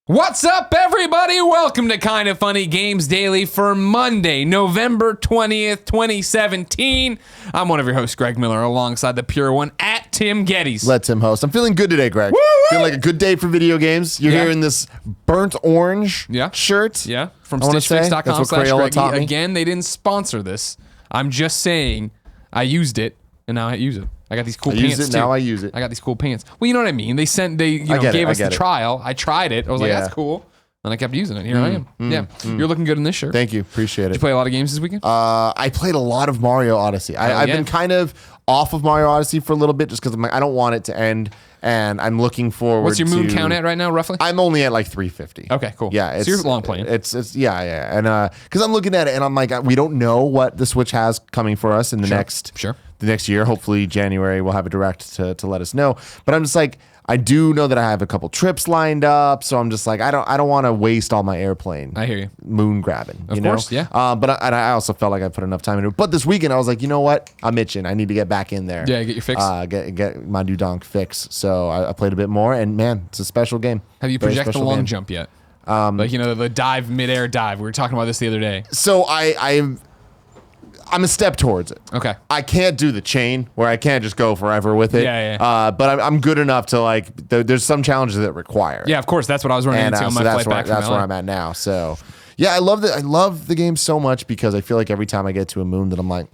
What's up, everybody? Welcome to Kinda Funny Games Daily for Monday, November 20th, 2017. I'm one of your hosts, Greg Miller, alongside the pure one at Tim Gettys. Let Tim host. I'm feeling good today, Greg. Woo-wee! Feeling like a good day for video games. You're here in this burnt orange shirt. Yeah, from That's what Crayola taught me. Again, they didn't sponsor this. I'm just saying I used it, and now I use it. I got these cool pants too. Now I use it. I got these cool pants. Well, you know what I mean. They gave us the trial. I tried it. I was like, that's cool. And I kept using it. Here I am. You're looking good in this shirt. Thank you. Appreciate it. Did you play a lot of games this weekend? I played a lot of Mario Odyssey. I've been kind of off of Mario Odyssey for a little bit just because I don't want it to end, and I'm looking forward. What's your moon count at right now, roughly? I'm only at like 350. Okay, cool. Yeah, so you're long playing. It's and because I'm looking at it and I'm like, we don't know what the Switch has coming for us in the next year. Hopefully January we'll have a direct to let us know. But I'm just like, I do know that I have a couple trips lined up, so I'm just like, I don't want to waste all my airplane. I hear you. Moon grabbing. Of course, yeah. But I also felt like I put enough time into it. But this weekend I was like, you know what? I'm itching. I need to get back in there. Yeah, get your fix. Get my dudonk fix. So I played a bit more, and man, it's a special game. Have you projected the long jump yet? The dive, midair dive. We were talking about this the other day. So I'm a step towards it. Okay. I can't do the chain where I can't just go forever with it. Yeah. But I'm good enough to like. There's some challenges that require. Yeah, of course. That's what I was running into on my flight back from LA. That's where I'm at now. So, yeah, I love the game so much because I feel like every time I get to a moon that I'm like,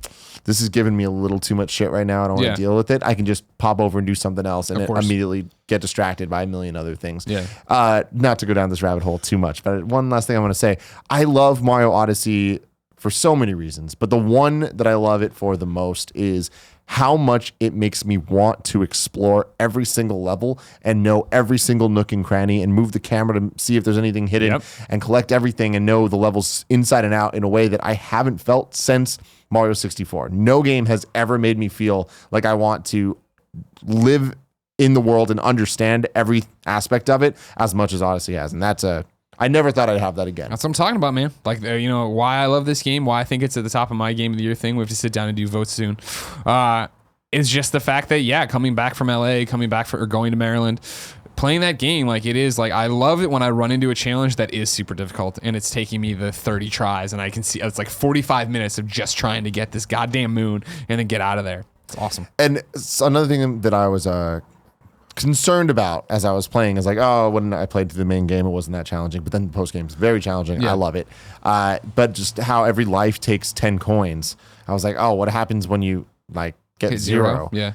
this is giving me a little too much shit right now. I don't want to deal with it. I can just pop over and do something else and immediately get distracted by a million other things. Yeah. Not to go down this rabbit hole too much, but one last thing I want to say. I love Mario Odyssey for so many reasons, but the one that I love it for the most is how much it makes me want to explore every single level and know every single nook and cranny and move the camera to see if there's anything hidden and collect everything and know the levels inside and out in a way that I haven't felt since Mario 64. No game has ever made me feel like I want to live in the world and understand every aspect of it as much as Odyssey has. And I never thought I'd have that again. That's what I'm talking about, man. Like, why I love this game, why I think it's at the top of my game of the year thing. We have to sit down and do votes soon. It's just the fact that, coming back from LA, going to Maryland, playing that game, like it is, like I love it when I run into a challenge that is super difficult and it's taking me the 30 tries and I can see it's like 45 minutes of just trying to get this goddamn moon and then get out of there. It's awesome. And another thing that I was concerned about as I was playing is like, when I played through the main game, it wasn't that challenging, but then the post game is very challenging. Yeah. I love it. But just how every life takes 10 coins. I was like, what happens when you like get hit zero? Yeah.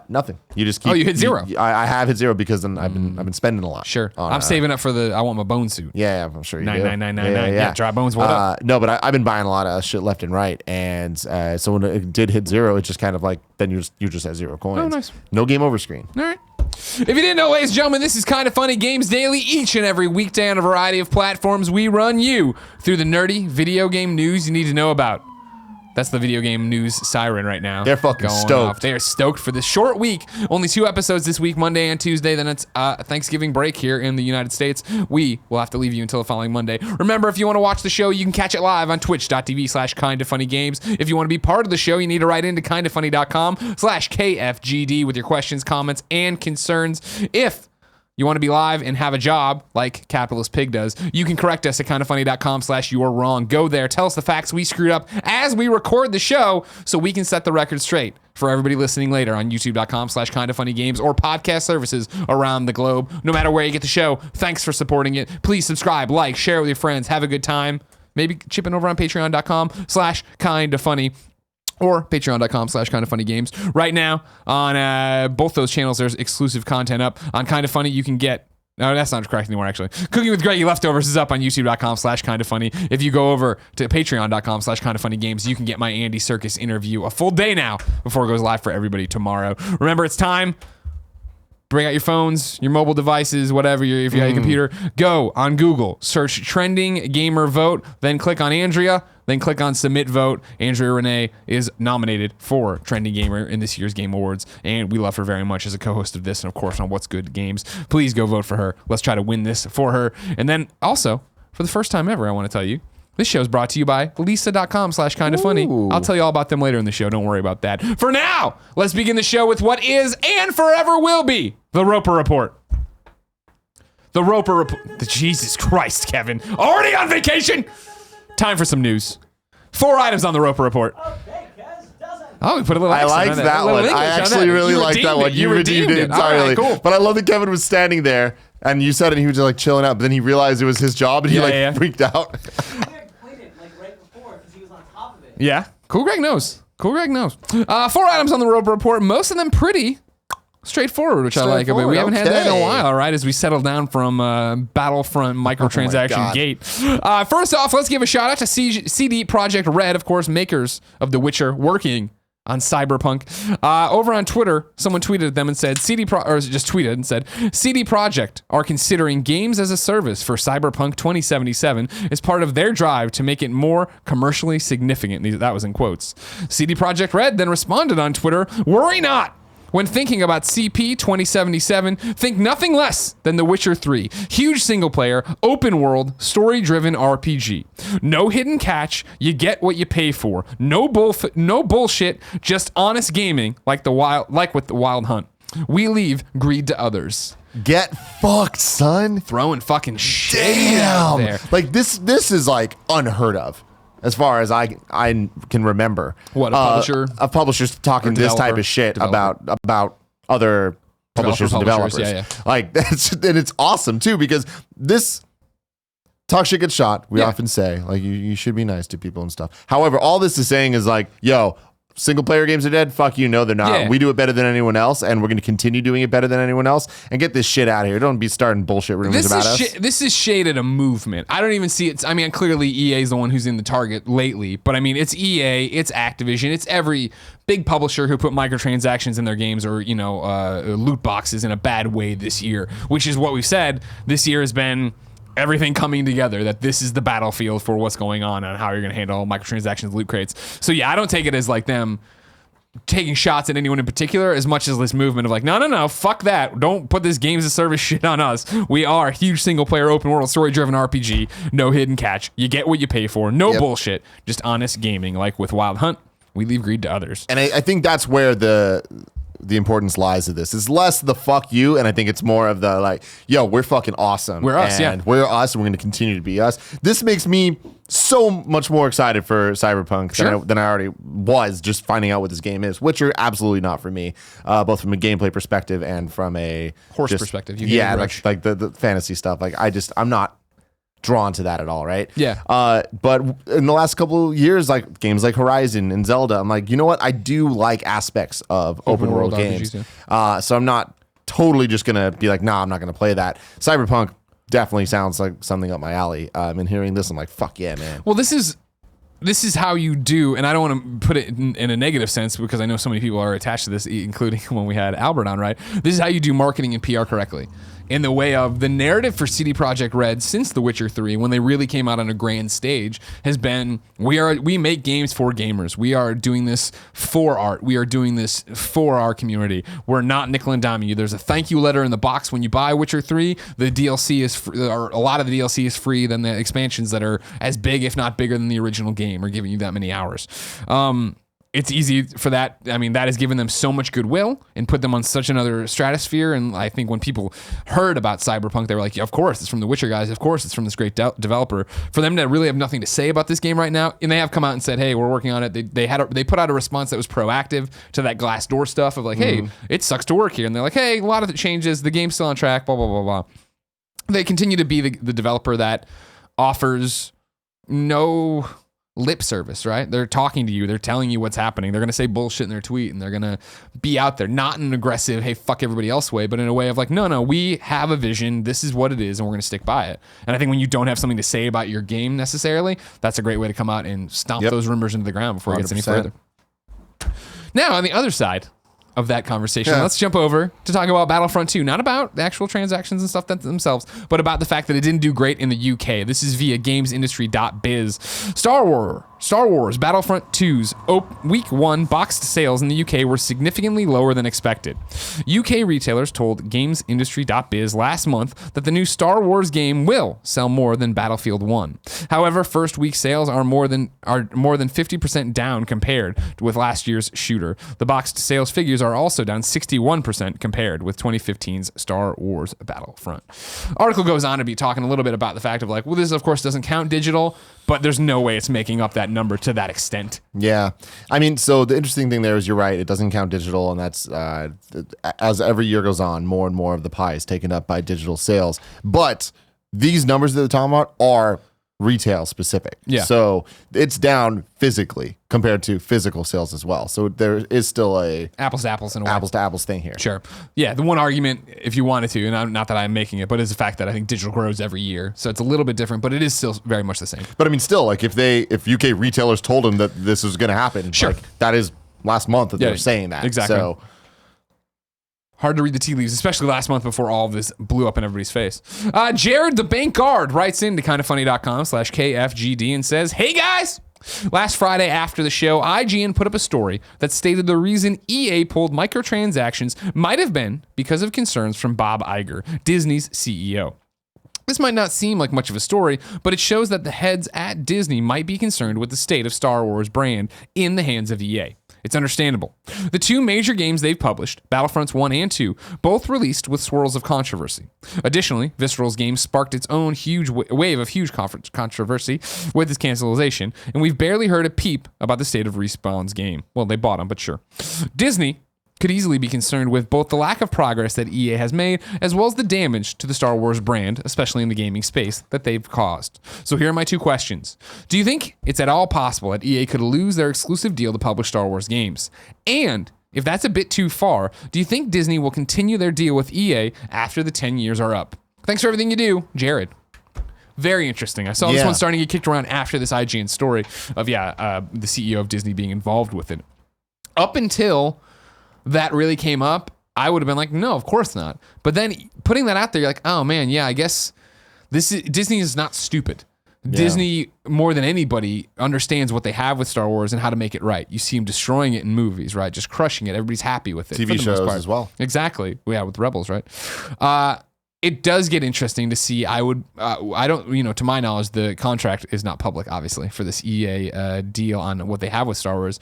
Nothing. You just keep. You hit zero. I have hit zero because then I've been spending a lot. Sure. I'm saving up for I want my bone suit. Yeah, I'm sure you do. 99999. Yeah. Dry bones. What up? No, but I've been buying a lot of shit left and right, and so when it did hit zero, it just kind of like then you just had 0 coins. Oh, nice. No game over screen. All right. If you didn't know, ladies and gentlemen, this is Kinda Funny Games Daily. Each and every weekday on a variety of platforms, we run you through the nerdy video game news you need to know about. That's the video game news siren right now. They're fucking stoked. They are stoked for this short week. Only 2 episodes this week, Monday and Tuesday. Then it's Thanksgiving break here in the United States. We will have to leave you until the following Monday. Remember, if you want to watch the show, you can catch it live on twitch.tv/kindafunnygames. If you want to be part of the show, you need to write into kindafunny.com/KFGD with your questions, comments, and concerns. If you want to be live and have a job like Capitalist Pig does, you can correct us at kindafunny.com/you're wrong. Go there. Tell us the facts we screwed up as we record the show so we can set the record straight for everybody listening later on youtube.com/kindafunnygames or podcast services around the globe. No matter where you get the show, thanks for supporting it. Please subscribe, like, share it with your friends. Have a good time. Maybe chip in over on patreon.com/kindafunny. Or patreon.com/kindafunnygames. Right now, on both those channels, there's exclusive content up. On Kinda Funny, you can get... No, that's not correct anymore, actually. Cooking with Greggy Leftovers is up on youtube.com/kindafunny. If you go over to patreon.com/kindafunnygames, you can get my Andy Serkis interview a full day now before it goes live for everybody tomorrow. Remember, it's time. Bring out your phones, your mobile devices, whatever, if you have a computer. Go on Google, search Trending Gamer Vote, then click on Andrea, then click on Submit Vote. Andrea Renee is nominated for Trending Gamer in this year's Game Awards, and we love her very much as a co-host of this and, of course, on What's Good Games. Please go vote for her. Let's try to win this for her. And then also, for the first time ever, I want to tell you, this show is brought to you by lisa.com/kindafunny. I'll tell you all about them later in the show. Don't worry about that. For now, let's begin the show with what is and forever will be the Roper Report. The Roper report. Jesus Christ, Kevin. Already on vacation? Time for some news. 4 items on the Roper report. Oh, we put a little I accent liked on that. that one. I actually really liked that one. You redeemed it entirely. Right, cool. But I love that Kevin was standing there and you said it and he was just like chilling out, but then he realized it was his job and he freaked out. Yeah. Cool Greg knows. 4 items on the Roper report. Most of them pretty straightforward, which I like. But we haven't had that in a while, right? As we settle down from Battlefront microtransaction gate. First off, let's give a shout out to CD Projekt Red, of course, makers of The Witcher, working on Cyberpunk. Over on Twitter, someone tweeted at them and said, CD Projekt are considering games as a service for Cyberpunk 2077 as part of their drive to make it more commercially significant. That was in quotes. CD Projekt Red then responded on Twitter, "Worry not. When thinking about CP 2077, think nothing less than The Witcher 3. Huge single-player, open-world, story-driven RPG. No hidden catch. You get what you pay for. No bullshit. Just honest gaming, like with the Wild Hunt. We leave greed to others." Get fucked, son. Throwing fucking shade out there. Like this is like unheard of. As far as I can remember. What, a publisher? A publisher's talking this type of shit about other publishers and developers. Yeah. Like, and it's awesome, too, because this talk shit gets shot. We often say, like, you should be nice to people and stuff. However, all this is saying is like, yo, single player games are dead. Fuck you. No, they're not. Yeah. We do it better than anyone else, and we're going to continue doing it better than anyone else. And get this shit out of here. Don't be starting bullshit rumors about us. This is shaded a movement. I don't even see it. I mean, clearly EA is the one who's in the target lately, but I mean, it's EA, it's Activision, it's every big publisher who put microtransactions in their games or, loot boxes in a bad way this year, which is what we've said. This year has been everything coming together, that this is the battlefield for what's going on and how you're going to handle microtransactions, loot crates. So yeah, I don't take it as like them taking shots at anyone in particular as much as this movement of like, no, fuck that. Don't put this games as service shit on us. We are a huge single player, open world, story driven RPG. No hidden catch. You get what you pay for. No bullshit. Just honest gaming. Like with Wild Hunt, we leave greed to others. And I think that's where the importance lies of this. It's less the fuck you, and I think it's more of the like, yo, we're fucking awesome. We're us, and we're us, and we're going to continue to be us. This makes me so much more excited for Cyberpunk than I already was just finding out what this game is. Witcher, absolutely not for me, both from a gameplay perspective and from a horse perspective. Like the fantasy stuff. Like I'm not drawn to that at all, right? Yeah. But in the last couple of years, like games like Horizon and Zelda, I'm like, you know what? I do like aspects of open world games. RPGs, so I'm not totally just gonna be like, nah, I'm not gonna play that. Cyberpunk definitely sounds like something up my alley. And hearing this, I'm like, fuck yeah, man. Well, this is how you do, and I don't want to put it in a negative sense because I know so many people are attached to this, including when we had Albert on, right? This is how you do marketing and PR correctly. In the way of the narrative for CD Projekt Red since The Witcher 3, when they really came out on a grand stage, has been, we make games for gamers. We are doing this for art. We are doing this for our community. We're not nickel and diming you. There's a thank you letter in the box when you buy Witcher 3. The DLC is free, or a lot of the DLC is free. Then the expansions that are as big, if not bigger than the original game, are giving you that many hours. It's easy for that. I mean, that has given them so much goodwill and put them on such another stratosphere. And I think when people heard about Cyberpunk, they were like, yeah, of course, it's from the Witcher guys. Of course, it's from this great developer. For them to really have nothing to say about this game right now, and they have come out and said, hey, we're working on it. They put out a response that was proactive to that Glassdoor stuff of like, hey, it sucks to work here. And they're like, hey, a lot of it changes. The game's still on track, blah, blah, blah, blah. They continue to be the developer that offers no lip service, right? They're talking to you. They're telling you what's happening. They're going to say bullshit in their tweet, and they're going to be out there, not in an aggressive, hey, fuck everybody else way, but in a way of like, no, we have a vision. This is what it is, and we're going to stick by it. And I think when you don't have something to say about your game necessarily, that's a great way to come out and stomp those rumors into the ground before it gets any further. Now, on the other side of that conversation, let's jump over to talk about Battlefront II. Not about the actual transactions and stuff themselves, but about the fact that it didn't do great in the UK. This is via GamesIndustry.biz. Star Wars Star Wars Battlefront 2's Week 1 boxed sales in the UK were significantly lower than expected. UK retailers told GamesIndustry.biz last month that the new Star Wars game will sell more than Battlefield 1. However, first week sales are more than 50% down compared with last year's shooter. The boxed sales figures are also down 61% compared with 2015's Star Wars Battlefront. Article goes on to be talking a little bit about the fact of like, well, this of course doesn't count digital, but there's no way it's making up that number to that extent. Yeah. I mean, so the interesting thing there is you're right. It doesn't count digital. And that's as every year goes on, more and more of the pie is taken up by digital sales. But these numbers that they're talking about are retail specific. Yeah. So it's down physically compared to physical sales as well. So there is still a apples to apples in a way. Apples to apples thing here. Sure. Yeah. The one argument, if you wanted to, and not that I'm making it, but is the fact that I think digital grows every year. So it's a little bit different, but it is still very much the same. But I mean, still, like if UK retailers told them that this was going to happen, sure. Like, that is last month that they were saying that. Exactly. So hard to read the tea leaves, especially last month before all of this blew up in everybody's face. Jared the Bank Guard writes into kindafunny.com/KFGD and says, "Hey guys! Last Friday after the show, IGN put up a story that stated the reason EA pulled microtransactions might have been because of concerns from Bob Iger, Disney's CEO. This might not seem like much of a story, but it shows that the heads at Disney might be concerned with the state of Star Wars brand in the hands of EA. It's understandable. The two major games they've published, Battlefronts 1 and 2, both released with swirls of controversy. Additionally, Visceral's game sparked its own huge wave of huge controversy with its cancellation, and we've barely heard a peep about the state of Respawn's game. Well, they bought them, but sure. Disney could easily be concerned with both the lack of progress that EA has made, as well as the damage to the Star Wars brand, especially in the gaming space, that they've caused. So here are my two questions. Do you think it's at all possible that EA could lose their exclusive deal to publish Star Wars games? And if that's a bit too far, do you think Disney will continue their deal with EA after the 10 years are up? Thanks for everything you do, Jared." Very interesting. I saw this one starting to get kicked around after this IGN story of, the CEO of Disney being involved with it. Up until that really came up, I would have been like, no, of course not. But then putting that out there, you're like, oh man, yeah, I guess Disney is not stupid. Yeah. Disney, more than anybody, understands what they have with Star Wars and how to make it right. You see them destroying it in movies, right? Just crushing it. Everybody's happy with it. TV shows as well. Exactly. Yeah, with Rebels, right? It does get interesting to see. I don't, to my knowledge, the contract is not public, obviously, for this EA deal on what they have with Star Wars.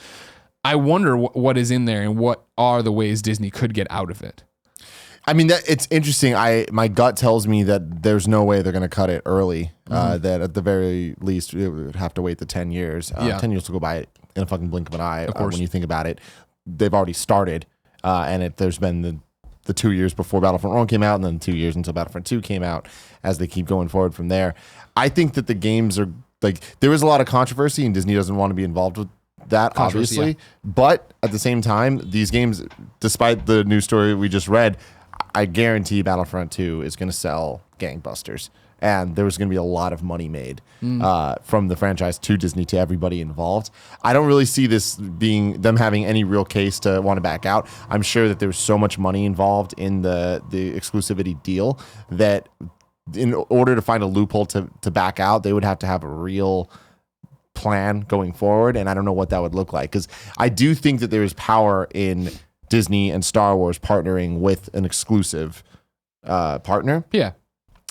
I wonder what is in there and what are the ways Disney could get out of it. I mean, it's interesting. My gut tells me that there's no way they're going to cut it early. That at the very least, it would have to wait the 10 years. 10 years will go by in a fucking blink of an eye. When you think about it, they've already started. And there's been the 2 years before Battlefront 1 came out and then 2 years until Battlefront 2 came out as they keep going forward from there. I think that the games are like, there is a lot of controversy and Disney doesn't want to be involved with that, obviously. But at the same time, these games, despite the news story we just read, I guarantee Battlefront 2 is going to sell gangbusters. And there's going to be a lot of money made from the franchise to Disney to everybody involved. I don't really see this being them having any real case to want to back out. I'm sure that there's so much money involved in the exclusivity deal that in order to find a loophole to back out, they would have to have a real plan going forward, and I don't know what that would look like, because I do think that there is power in Disney and Star Wars partnering with an exclusive partner. Yeah.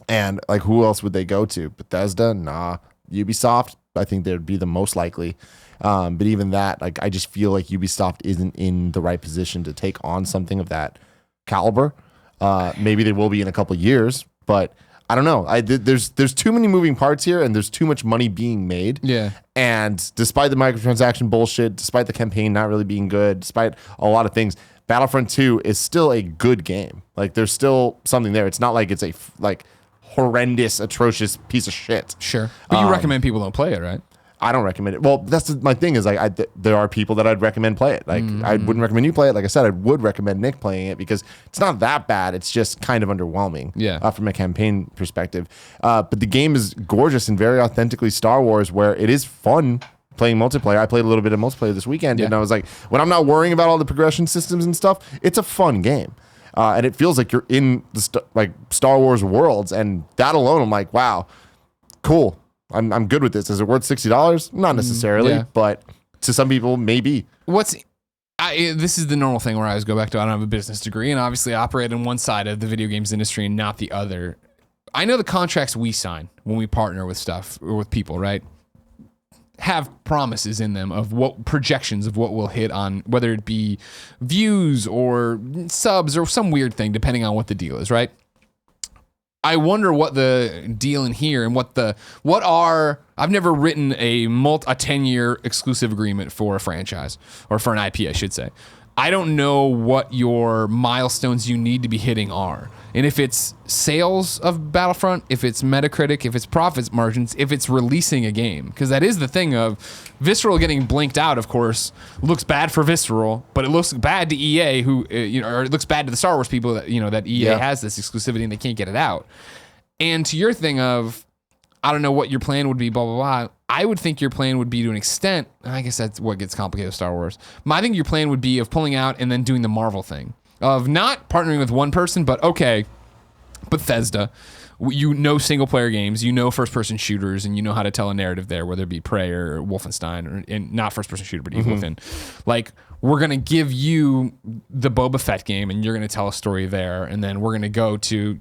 And like, who else would they go to? Bethesda? Nah. Ubisoft? I think they'd be the most likely. But even that, like, I just feel like Ubisoft isn't in the right position to take on something of that caliber. Maybe they will be in a couple of years, but I don't know. There's too many moving parts here, and there's too much money being made. Yeah. And despite the microtransaction bullshit, despite the campaign not really being good, despite a lot of things, Battlefront 2 is still a good game. Like, there's still something there. It's not like it's a horrendous, atrocious piece of shit. Sure. But you recommend people don't play it, right? I don't recommend it. Well, that's my thing is like there are people that I'd recommend play it. Like I wouldn't recommend you play it. Like I said, I would recommend Nick playing it because it's not that bad. It's just kind of underwhelming. Yeah. From a campaign perspective. But the game is gorgeous and very authentically Star Wars, where it is fun playing multiplayer. I played a little bit of multiplayer this weekend, and I was like, when I'm not worrying about all the progression systems and stuff, it's a fun game. And it feels like you're in the Star Wars worlds, and that alone, I'm like, wow, cool. I'm good with this. Is it worth $60? Not necessarily, yeah. but to some people, maybe. This is the normal thing where I always go back to, I don't have a business degree, and obviously I operate on one side of the video games industry and not the other. I know the contracts we sign when we partner with stuff or with people, right, have promises in them of what projections of what we'll hit on, whether it be views or subs or some weird thing, depending on what the deal is, right? I wonder what the deal in here and I've never written a 10-year exclusive agreement for a franchise or for an IP, I should say. I don't know what your milestones you need to be hitting are. And if it's sales of Battlefront, if it's Metacritic, if it's profits margins, if it's releasing a game. Because that is the thing of Visceral getting blinked out, of course, looks bad for Visceral, but it looks bad to EA, or it looks bad to the Star Wars people that, that EA has this exclusivity and they can't get it out. And to your thing of, I don't know what your plan would be, blah, blah, blah. I would think your plan would be to an extent, I guess that's what gets complicated with Star Wars. I think your plan would be of pulling out and then doing the Marvel thing. Of not partnering with one person, but okay, Bethesda, single player games, first person shooters, and you know how to tell a narrative there, whether it be Prey or Wolfenstein, and not first person shooter, but even within. Like, we're going to give you the Boba Fett game and you're going to tell a story there. And then we're going to go to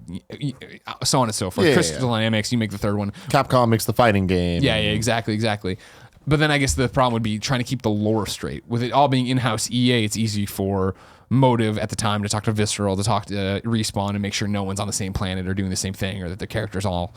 so on and so forth. Crystal Dynamics, you make the third one. Capcom makes the fighting game. Yeah, exactly. But then I guess the problem would be trying to keep the lore straight. With it all being in-house EA, it's easy for Motive at the time to talk to Visceral, to talk to Respawn and make sure no one's on the same planet or doing the same thing, or that the characters all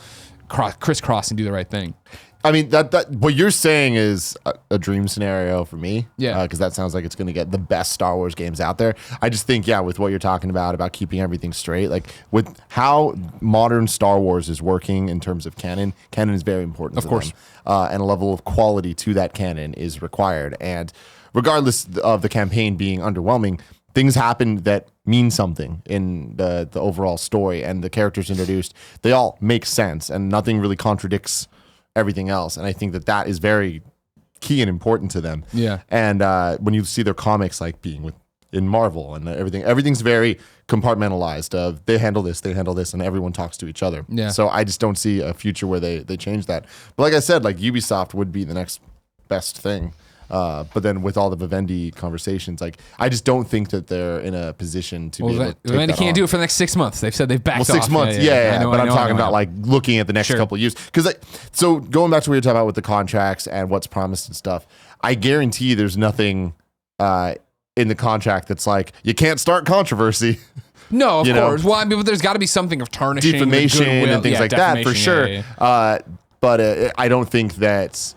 crisscross and do the right thing. I mean, that what you're saying is a dream scenario for me. Yeah. Because that sounds like it's going to get the best Star Wars games out there. I just think, with what you're talking about keeping everything straight, like with how modern Star Wars is working in terms of canon is very important. Of course. And a level of quality to that canon is required. And regardless of the campaign being underwhelming, things happen that mean something in the overall story, and the characters introduced, they all make sense, and nothing really contradicts everything else. And I think that is very key and important to them. Yeah. And when you see their comics like being in Marvel and everything's very compartmentalized of they handle this, and everyone talks to each other. Yeah. So I just don't see a future where they change that. But like I said, like Ubisoft would be the next best thing. But then with all the Vivendi conversations, like I just don't think that they're in a position to be able to take Vivendi that can't on. do it for the next 6 months. They've said they've backed off. 6 months, yeah. But I'm talking about like looking at the next couple of years. Because so going back to what you're talking about with the contracts and what's promised and stuff, I guarantee there's nothing in the contract that's like you can't start controversy. No, of course. Well, I mean, but there's got to be something of tarnishing, defamation, and things like that for sure. Yeah. But I don't think that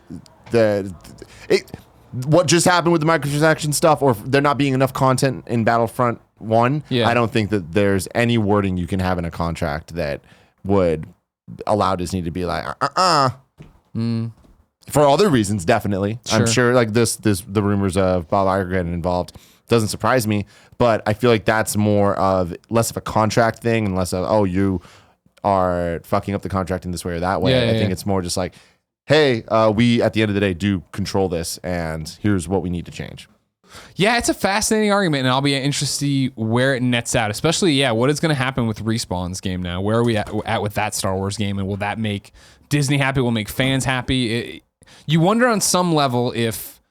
what just happened with the microtransaction stuff, or there not being enough content in Battlefront 1, I don't think that there's any wording you can have in a contract that would allow Disney to be like, For other reasons, definitely. Sure. I'm sure like the rumors of Bob Iger getting involved doesn't surprise me, but I feel like that's less of a contract thing and less of, you are fucking up the contract in this way or that way. I think it's more just like, hey, we at the end of the day do control this, and here's what we need to change. Yeah, it's a fascinating argument, and I'll be interested to see where it nets out, especially, what is going to happen with Respawn's game now? Where are we at with that Star Wars game, and will that make Disney happy? Will make fans happy? You wonder on some level if...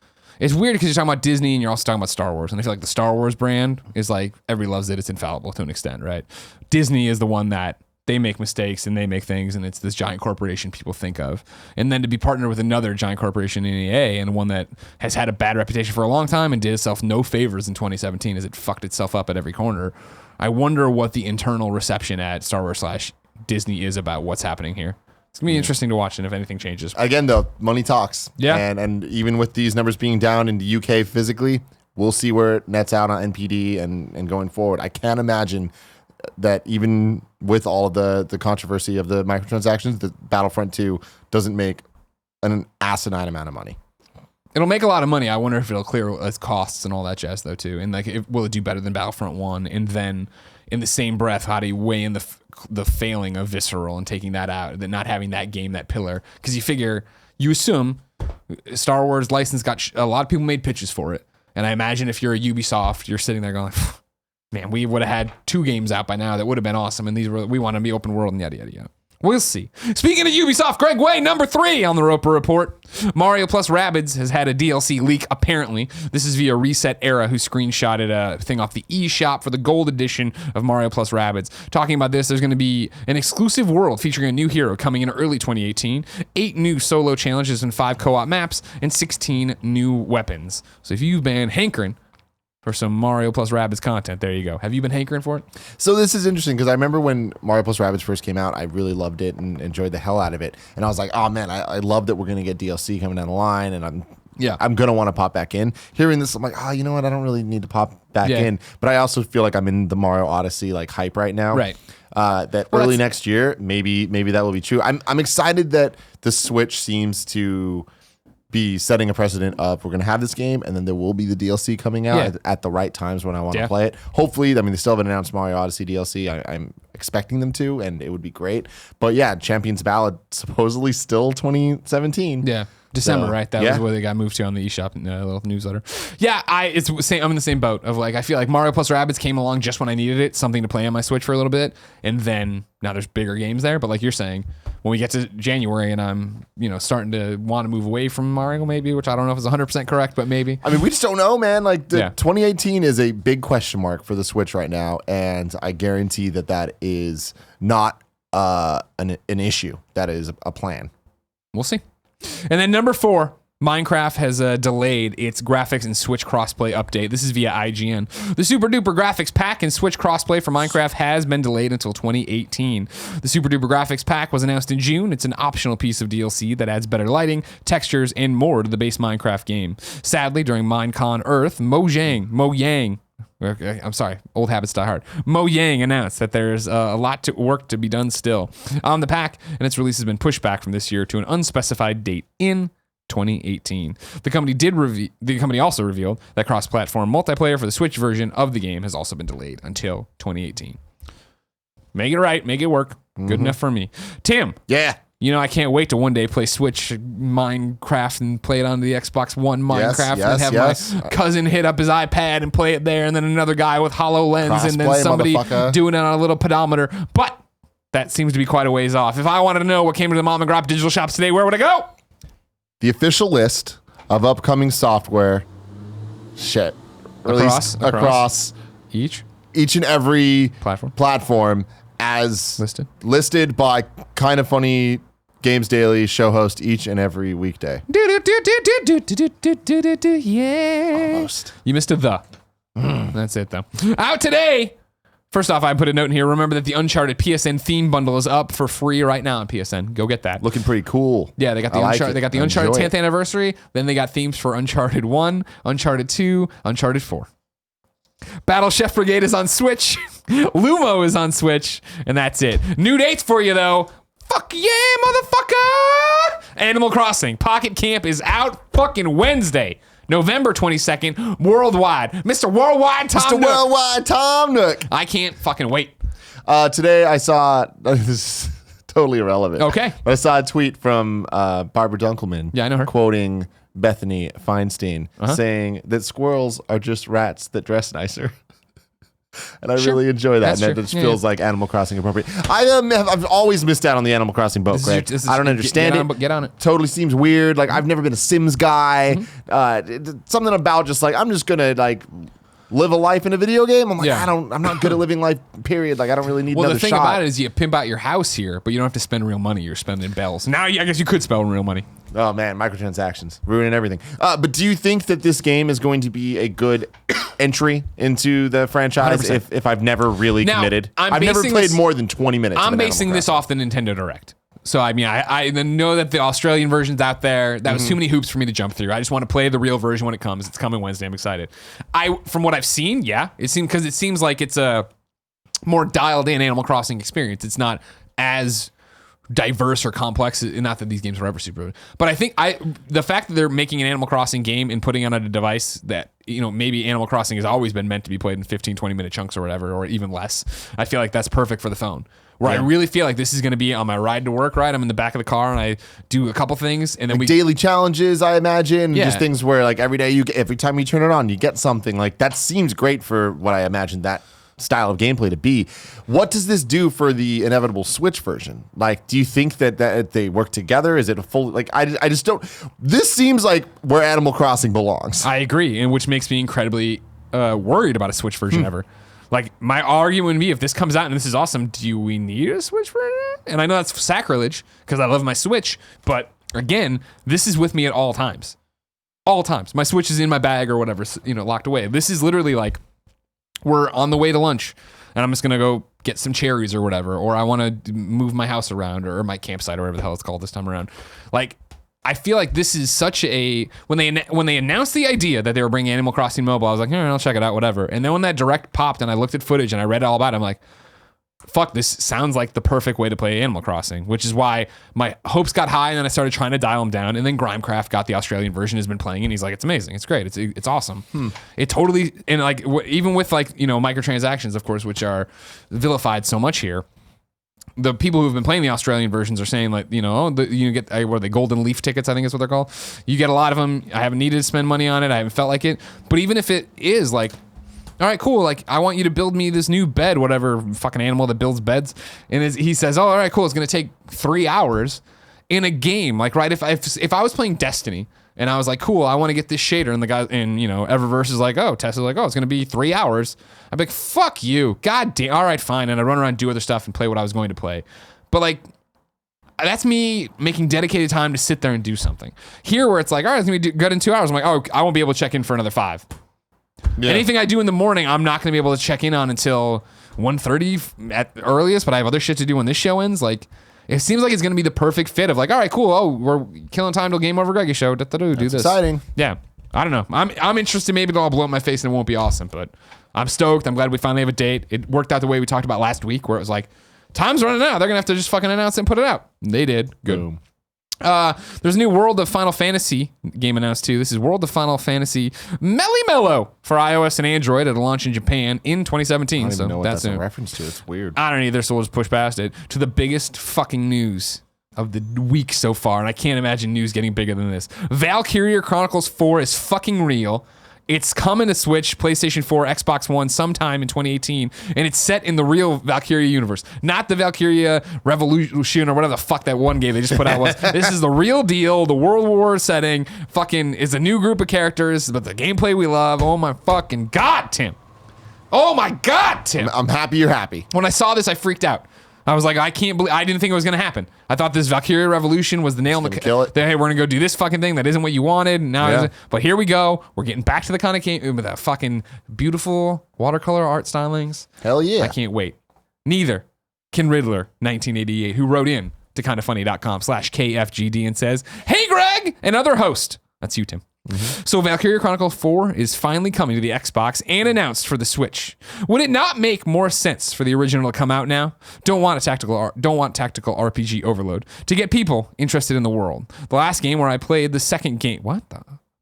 It's weird because you're talking about Disney and you're also talking about Star Wars, and I feel like the Star Wars brand is like, everybody loves it, it's infallible to an extent, right? Disney is the one that they make mistakes and they make things, and it's this giant corporation people think of. And then to be partnered with another giant corporation in EA, and one that has had a bad reputation for a long time and did itself no favors in 2017 as it fucked itself up at every corner. I wonder what the internal reception at Star Wars / Disney is about what's happening here. It's going to be interesting to watch, and if anything changes. Again, though, money talks. Yeah. And even with these numbers being down in the UK physically, we'll see where it nets out on NPD and going forward. I can't imagine that even with all of the controversy of the microtransactions, that Battlefront 2 doesn't make an asinine amount of money. It'll make a lot of money. I wonder if it'll clear its costs and all that jazz, though, too. And like, will it do better than Battlefront 1? And then, in the same breath, how do you weigh in the failing of Visceral and taking that out, that not having that game, that pillar? Because you assume Star Wars license got a lot of people made pitches for it, and I imagine if you're a Ubisoft, you're sitting there going, man, we would have had 2 games out by now that would have been awesome, and we want to be open world and yada yada yada. We'll see. Speaking of Ubisoft, Greg Way, number 3 on the Roper Report. Mario plus Rabbids has had a DLC leak, apparently. This is via ResetEra, who screenshotted a thing off the eShop for the gold edition of Mario plus Rabbids. Talking about this, there's going to be an exclusive world featuring a new hero coming in early 2018, 8 new solo challenges and 5 co-op maps, and 16 new weapons. So if you've been hankering for some Mario plus Rabbids content, there you go. Have you been hankering for it? So this is interesting because I remember when Mario plus Rabbids first came out, I really loved it and enjoyed the hell out of it. And I was like, oh man, I love that we're going to get DLC coming down the line, and I'm going to want to pop back in. Hearing this, I'm like, you know what? I don't really need to pop back in. But I also feel like I'm in the Mario Odyssey like hype right now. Right. That early next year, maybe that will be true. I'm excited that the Switch seems to be setting a precedent of we're going to have this game, and then there will be the DLC coming out at the right times when I want to play it. Hopefully, I mean, they still haven't announced Mario Odyssey DLC. I'm expecting them to, and it would be great. But yeah, Champions Ballad supposedly still 2017. Yeah. December, right? That was where they got moved to on the eShop little newsletter. Yeah, I'm in the same boat of like, I feel like Mario plus Rabbids came along just when I needed it, something to play on my Switch for a little bit, and then now there's bigger games there. But like you're saying, when we get to January and I'm starting to want to move away from Mario, maybe, which I don't know if it's 100% correct, but maybe. I mean, we just don't know, man. Like 2018 is a big question mark for the Switch right now, and I guarantee that is not an issue. That is a plan. We'll see. And then number 4, Minecraft has delayed its graphics and Switch crossplay update. This is via IGN. The Super Duper Graphics Pack and Switch crossplay for Minecraft has been delayed until 2018. The Super Duper Graphics Pack was announced in June. It's an optional piece of DLC that adds better lighting, textures, and more to the base Minecraft game. Sadly, during Minecon Earth, old habits die hard. Mojang announced that there's a lot of work to be done still on the pack, and its release has been pushed back from this year to an unspecified date in 2018. The company also revealed that cross-platform multiplayer for the Switch version of the game has also been delayed until 2018. Make it right, make it work. Good enough for me. Tim. Yeah. I can't wait to one day play Switch Minecraft and play it on the Xbox One Minecraft and have my cousin hit up his iPad and play it there, and then another guy with HoloLens, and then somebody doing it on a little pedometer. But that seems to be quite a ways off. If I wanted to know what came to the Mom and Grop digital shops today, where would I go? The official list of upcoming software released across each and every platform as listed by Kind of Funny Games Daily show host each and every weekday. Yeah. Almost. You missed a the. That's it, though. Out today. First off, I put a note in here. Remember that the Uncharted PSN theme bundle is up for free right now on PSN. Go get that. Looking pretty cool. Yeah, they got the Uncharted. They got the Uncharted 10th anniversary. Then they got themes for Uncharted 1, Uncharted 2, Uncharted 4. Battle Chef Brigade is on Switch. Lumo is on Switch, and that's it. New dates for you though. Fuck yeah, motherfucker! Animal Crossing Pocket Camp is out fucking Wednesday, November 22nd, worldwide. Mr. Worldwide Tom Nook. Worldwide Tom Nook. I can't fucking wait. Today I saw, this is totally irrelevant. Okay. But I saw a tweet from Barbara Dunkelman. Yeah, I know her. Quoting Bethany Feinstein saying that squirrels are just rats that dress nicer. And I really enjoy that. And it just feels like Animal Crossing appropriate. I've always missed out on the Animal Crossing boat, Greg. I don't understand it. Get on it. Totally seems weird. Like, I've never been a Sims guy. Something about just like, I'm just going to like live a life in a video game. I'm like, I'm not good at living life, period. Like, I don't really need another shot. Well, the thing about it is you pimp out your house here, but you don't have to spend real money. You're spending bells. Now, I guess you could spend real money. Oh, man, microtransactions. Ruining everything. But do you think that this game is going to be a good entry into the franchise if I've never really committed? I've never played more than 20 minutes. I'm basing this off the Nintendo Direct. So, I mean, I know that the Australian version's out there. That was too many hoops for me to jump through. I just want to play the real version when it comes. It's coming Wednesday. I'm excited. From what I've seen, it seems like it's a more dialed in Animal Crossing experience. It's not as diverse or complex. Not that these games were ever super, but I think the fact that they're making an Animal Crossing game and putting it on a device that, maybe Animal Crossing has always been meant to be played in 15, 20 minute chunks or whatever, or even less. I feel like that's perfect for the phone. I really feel like this is going to be on my ride to work, right? I'm in the back of the car and I do a couple things, and then like daily challenges, I imagine. Just things where like every day every time you turn it on, you get something. Like that seems great for what I imagine that style of gameplay to be. What does this do for the inevitable Switch version? Like, do you think that they work together? Is it a full, like, I just don't, this seems like where Animal Crossing belongs. I agree, and which makes me incredibly worried about a Switch version ever. Like, my argument would be, if this comes out and this is awesome, do we need a Switch version? And I know that's sacrilege because I love my Switch, but again, this is with me at all times. All times. My Switch is in my bag or whatever, locked away. This is literally like, we're on the way to lunch and I'm just going to go get some cherries or whatever, or I want to move my house around or my campsite or whatever the hell it's called this time around. Like, I feel like this is such a, when they announced the idea that they were bringing Animal Crossing mobile, I was like, all right, I'll check it out, whatever. And then when that direct popped and I looked at footage and I read all about it, I'm like, fuck, this sounds like the perfect way to play Animal Crossing, which is why my hopes got high and then I started trying to dial them down. And then Grimecraft got the Australian version, has been playing, and he's like, it's amazing, it's great, it's awesome. It totally, and like even with like microtransactions, of course, which are vilified so much here. The people who've been playing the Australian versions are saying like, you get, what are they, golden leaf tickets, I think is what they're called. You get a lot of them. I haven't needed to spend money on it. I haven't felt like it. But even if it is like, all right, cool. Like, I want you to build me this new bed, whatever fucking animal that builds beds. And he says, oh, all right, cool. It's going to take 3 hours in a game. Like, right, if I was playing Destiny and I was like, cool, I want to get this shader, and the guy in, Eververse is like, Tesla's like, it's going to be 3 hours. I'd be like, fuck you. God damn. All right, fine. And I run around, do other stuff and play what I was going to play. But like, that's me making dedicated time to sit there and do something. Here where it's like, all right, it's going to be good in 2 hours. I'm like, I won't be able to check in for another 5. Yeah. Anything I do in the morning, I'm not going to be able to check in on until 1:30 at the earliest, but I have other shit to do when this show ends. Like, it seems like it's going to be the perfect fit of like, all right, cool. We're killing time till Game Over Greggy show. Do this. Exciting. Yeah. I don't know. I'm interested. Maybe it'll all blow up my face and it won't be awesome, but I'm stoked. I'm glad we finally have a date. It worked out the way we talked about last week, where it was like, time's running out. They're going to have to just fucking announce it and put it out. And they did. Good. Boom. There's a new World of Final Fantasy game announced too. This is World of Final Fantasy Mellow for iOS and Android. It'll launch in Japan in 2017. I don't even know what that's a new. reference to. It's weird. I don't either, so we'll just push past it to the biggest fucking news of the week so far, and I can't imagine news getting bigger than this. Valkyria Chronicles 4 is fucking real. It's coming to Switch, PlayStation 4, Xbox One sometime in 2018, and it's set in the real Valkyria universe, not the Valkyria Revolution or whatever the fuck that one game they just put out was. This is the real deal, the World War setting. Fucking is a new group of characters, but the gameplay we love. Oh my fucking God, Tim. Oh my God, Tim. I'm happy you're happy. When I saw this, I freaked out. I was like, I can't believe, I didn't think it was going to happen. I thought this Valkyria Revolution was the nail in the kill it. Hey, we're going to go do this fucking thing that isn't what you wanted. Now, but here we go. We're getting back to the kind of game with that fucking beautiful watercolor art stylings. Hell yeah. I can't wait. Neither can Riddler 1988, who wrote in to kindafunny.com/KFGD and says, hey, Greg, another host. That's you, Tim. Mm-hmm. So Valkyria Chronicles 4 is finally coming to the Xbox and announced for the Switch. Would it not make more sense for the original to come out now? Don't want tactical RPG overload to get people interested in the world. The last game where I played the second game.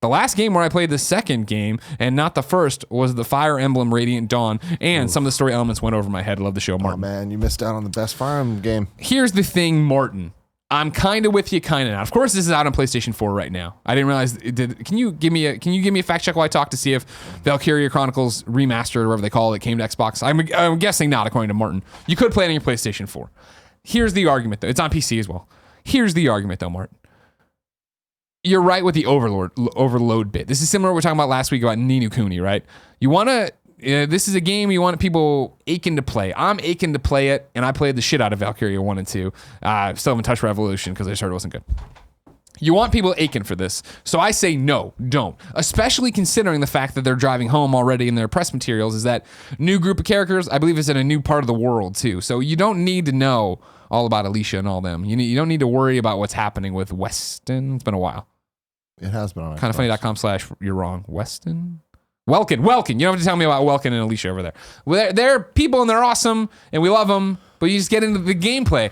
The last game where I played the second game and not the first was the Fire Emblem Radiant Dawn, and some of the story elements went over my head. Love the show, Martin. Oh man, you missed out on the best Fire Emblem game. Here's the thing, Martin. I'm kind of with you, kind of not. Of course, this is out on PlayStation 4 right now. I didn't realize. Can you give me a fact check while I talk to see if Valkyria Chronicles Remastered or whatever they call it came to Xbox? I'm guessing not, according to Martin. You could play it on your PlayStation 4. Here's the argument, though. It's on PC as well. Here's the argument, though, Martin. You're right with the overload bit. This is similar to what we were talking about last week about Ni no Kuni, right? You want to. This is a game you want people aching to play. I'm aching to play it, and I played the shit out of Valkyria 1 and 2. Still haven't touched Revolution because I just heard it wasn't good. You want people aching for this. So I say no, don't. Especially considering the fact that they're driving home already in their press materials is that new group of characters, I believe, is in a new part of the world, too. So you don't need to know all about Alicia and all them. You don't need to worry about what's happening with Weston. It's been a while. It has been on Xbox. Kindafunny.com/you're wrong. Weston? Welkin. You don't have to tell me about Welkin and Alicia over there. They're people and they're awesome and we love them, but you just get into the gameplay.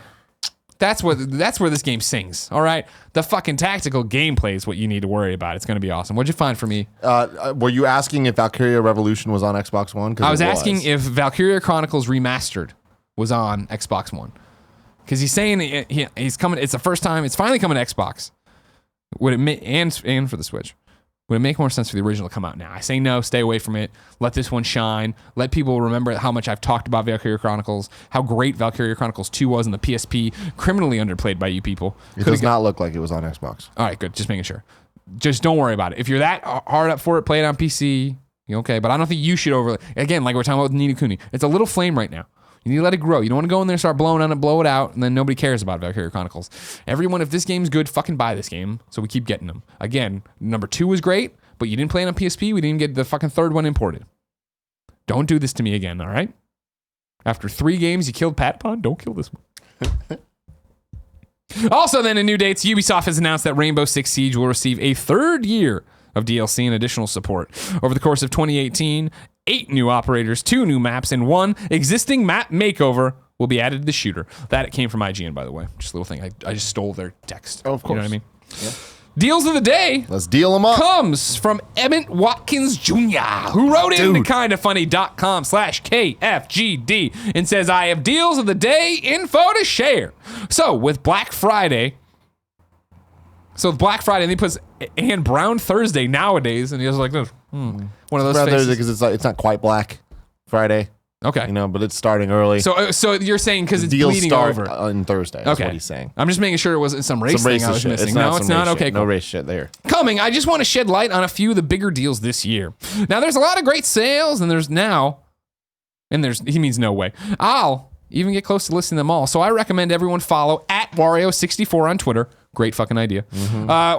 That's where this game sings, all right? The fucking tactical gameplay is what you need to worry about. It's going to be awesome. What'd you find for me? Were you asking if Valkyria Revolution was on Xbox One? I was asking if Valkyria Chronicles Remastered was on Xbox One. Because he's saying he's coming. It's the first time. It's finally coming to Xbox. Would it and for the Switch? Would it make more sense for the original to come out now? I say no, stay away from it. Let this one shine. Let people remember how much I've talked about Valkyria Chronicles, how great Valkyria Chronicles 2 was in the PSP, criminally underplayed by you people. It does not look like it was on Xbox. All right, good. Just making sure. Just don't worry about it. If you're that hard up for it, play it on PC. You're okay, but I don't think you should again, like we're talking about with Ni no Kuni. It's a little flame right now. You need to let it grow. You don't want to go in there and start blowing on it, blow it out, and then nobody cares about Valkyria Chronicles. Everyone, if this game's good, fucking buy this game, so we keep getting them. Again, number 2 was great, but you didn't play it on PSP. We didn't get the fucking third one imported. Don't do this to me again, all right? After 3 games, you killed Patapon. Don't kill this one. Also, then in new dates, Ubisoft has announced that Rainbow Six Siege will receive a 3rd year of DLC and additional support. Over the course of 2018, 8 new operators, 2 new maps, and 1 existing map makeover will be added to the shooter. That came from IGN, by the way. Just a little thing. I just stole their text. Oh, of course. You know what I mean? Yeah. Deals of the day. Let's deal them up. Comes from Emmett Watkins Jr., who wrote in to kindafunny.com/KFGD and says, I have deals of the day info to share. So with Black Friday, and he puts and Brown Thursday nowadays, and he was like this. One of those Brown faces. Thursday because it's not quite Black Friday. Okay. But it's starting early. So you're saying because it's Deals bleeding start over. on Thursday. That's what he's saying. I'm just making sure it wasn't some race thing I was shit. missing. It's No, it's not. Okay, No cool. race shit there. Coming, I just want to shed light on a few of the bigger deals this year. Now, there's a lot of great sales, and he means no way. I'll even get close to listing them all. So I recommend everyone follow @Wario64 on Twitter. Great fucking idea.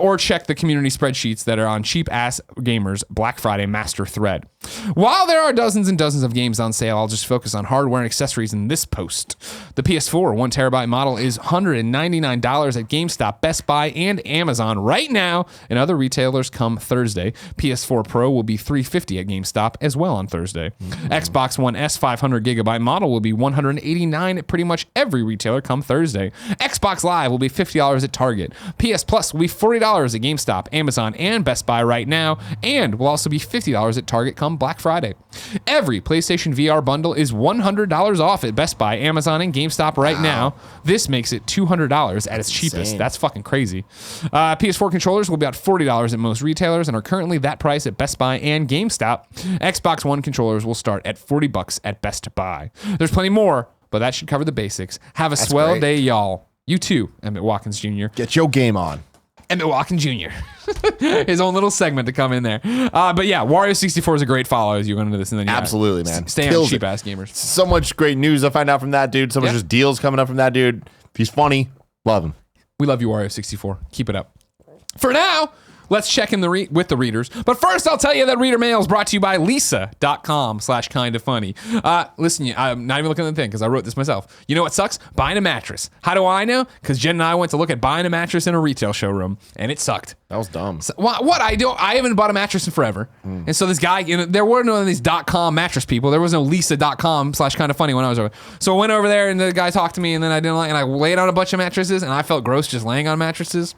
Or check the community spreadsheets that are on Cheap Ass Gamers Black Friday Master Thread. While there are dozens and dozens of games on sale, I'll just focus on hardware and accessories in this post. The PS4 1TB model is $199 at GameStop, Best Buy, and Amazon right now, and other retailers come Thursday. PS4 Pro will be $350 at GameStop as well on Thursday. Xbox One S 500GB model will be $189 at pretty much every retailer come Thursday. Xbox Live will be $50 at Target. PS Plus will be $40 at GameStop, Amazon, and Best Buy right now, and will also be $50 at Target come Black Friday. Every PlayStation VR bundle is $100 off at Best Buy, Amazon, and GameStop right now. This makes it $200 at its cheapest. insane. That's fucking crazy. PS4 controllers will be about $40 at most retailers and are currently that price at Best Buy and GameStop. Xbox One controllers will start at $40 at Best Buy. There's plenty more, but that should cover the basics. Have a swell great. day, y'all. You too, Emmett Watkins Jr. Get your game on. Emmett Watkins Jr. His own little segment to come in there. But yeah, Wario64 is a great follow as you go into this. And then Absolutely, man. Stay on Kills Cheap it. Ass Gamers. So much great news I find out from that dude. So much just deals coming up from that dude. He's funny. Love him. We love you, Wario64. Keep it up. For now, let's check in with the readers. But first, I'll tell you that Reader Mail is brought to you by Lisa.com/kindafunny. Listen, I'm not even looking at the thing because I wrote this myself. You know what sucks? Buying a mattress. How do I know? Because Jen and I went to look at buying a mattress in a retail showroom, and it sucked. That was dumb. So, what I do? I haven't bought a mattress in forever, and so this guy, there were none of these .com mattress people. There was no Lisa.com/kindafunny when I was over. So I went over there, and the guy talked to me, and then I didn't like, and I laid on a bunch of mattresses, and I felt gross just laying on mattresses.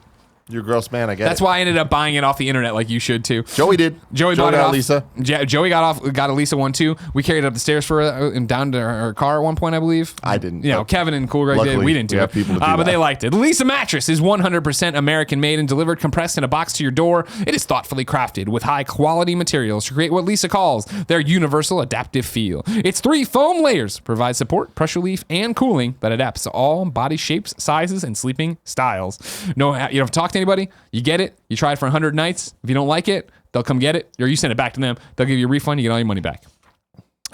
You're a gross man, I guess. That's why I ended up buying it off the internet, like you should too. Joey did. Joey bought it got off. Lisa. Joey got a Lisa one too. We carried it up the stairs for her and down to her car at one point, I believe. I didn't. You know, Kevin and Cool Greg did. Luckily, We didn't do we it. have people to do But that. they liked it. The Lisa mattress is 100% American made and delivered compressed in a box to your door. It is thoughtfully crafted with high quality materials to create what Lisa calls their universal adaptive feel. Its 3 foam layers provide support, pressure relief, and cooling that adapts to all body shapes, sizes, and sleeping styles. No, you don't have to talk to anybody. You get it. You try it for 100 nights. If you don't like it, they'll come get it, or you send it back to them. They'll give you a refund. You get all your money back.